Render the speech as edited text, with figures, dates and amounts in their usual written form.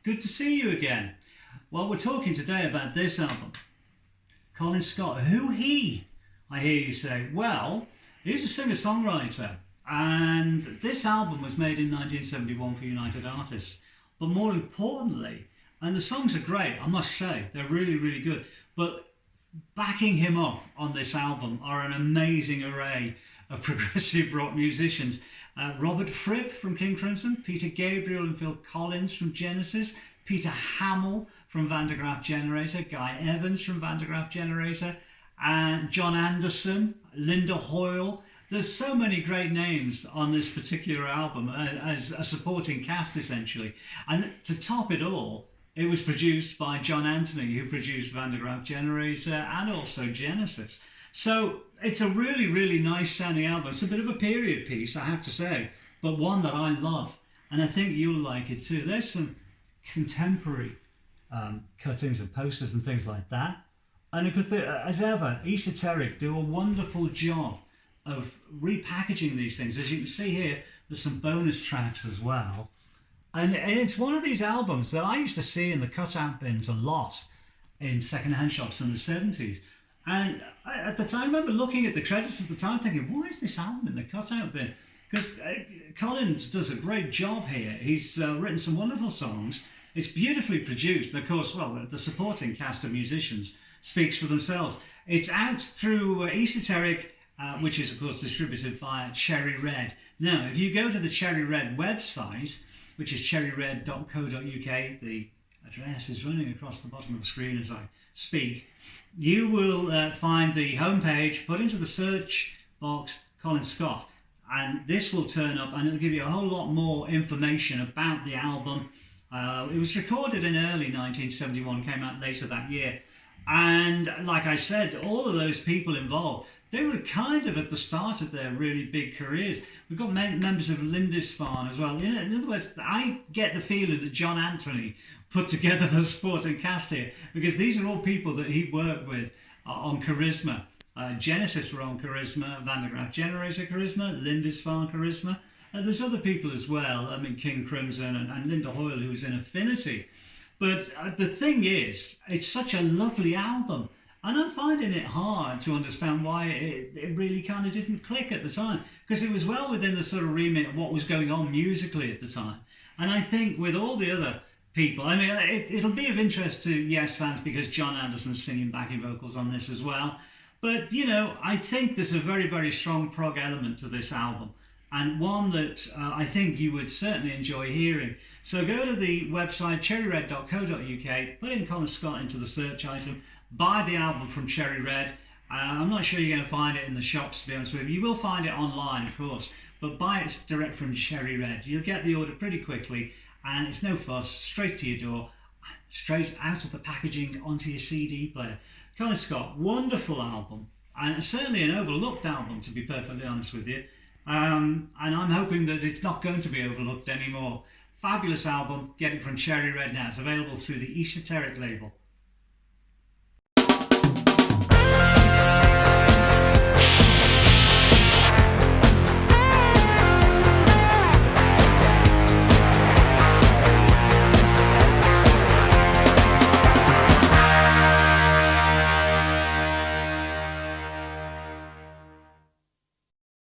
good to see you again. Well, we're talking today about this album. Colin Scot, who he? I hear you say. Well, he's a singer-songwriter, and this album was made in 1971 for United Artists. But more importantly, and the songs are great, I must say, they're really, really good. But backing him up on this album are an amazing array of progressive rock musicians. Robert Fripp from King Crimson, Peter Gabriel and Phil Collins from Genesis, Peter Hamill from Van der Graaf Generator, Guy Evans from Van der Graaf Generator, and John Anderson, Linda Hoyle. There's so many great names on this particular album as a supporting cast, essentially. And to top it all, it was produced by John Anthony, who produced Van der Graaf Generator and also Genesis. So it's a really, really nice sounding album. It's a bit of a period piece, I have to say, but one that I love. And I think you'll like it too. There's some contemporary cuttings and posters and things like that. And because, as ever, Esoteric do a wonderful job of repackaging these things. As you can see here, there's some bonus tracks as well. And it's one of these albums that I used to see in the cut-out bins a lot in second-hand shops in the 70s. And at the time, I remember looking at the credits at the time thinking, why is this album in the cut-out bin? Because Collins does a great job here. He's written some wonderful songs. It's beautifully produced. And of course, well, the supporting cast of musicians speaks for themselves. It's out through Esoteric, which is, of course, distributed via Cherry Red. Now, if you go to the Cherry Red website, which is cherryred.co.uk, the address is running across the bottom of the screen as I speak, you will find the homepage, put into the search box Colin Scot, and this will turn up and it'll give you a whole lot more information about the album. It was recorded in early 1971, came out later that year. And like I said, all of those people involved, they were kind of at the start of their really big careers. We've got members of Lindisfarne as well. In other words, I get the feeling that John Anthony put together the supporting cast here, because these are all people that he worked with on Charisma. Genesis were on Charisma, Van der Graaf Generator Charisma, Lindisfarne Charisma. There's other people as well. I mean, King Crimson and Linda Hoyle, who was in Affinity. But the thing is, it's such a lovely album. And I'm finding it hard to understand why it really kind of didn't click at the time, because it was well within the sort of remit of what was going on musically at the time. And I think with all the other people, I mean, it'll be of interest to Yes fans because John Anderson's singing backing vocals on this as well. But, you know, I think there's a very, very strong prog element to this album, and one that I think you would certainly enjoy hearing. So go to the website cherryred.co.uk, put in Colin Scot into the search item, buy the album from Cherry Red. I'm not sure you're going to find it in the shops, to be honest with you. You will find it online, of course, but buy it direct from Cherry Red. You'll get the order pretty quickly, and it's no fuss, straight to your door, straight out of the packaging onto your CD player. Colin Scot, wonderful album, and certainly an overlooked album, to be perfectly honest with you. And I'm hoping that it's not going to be overlooked anymore. Fabulous album. Get it from Cherry Red now. It's available through the Esoteric label.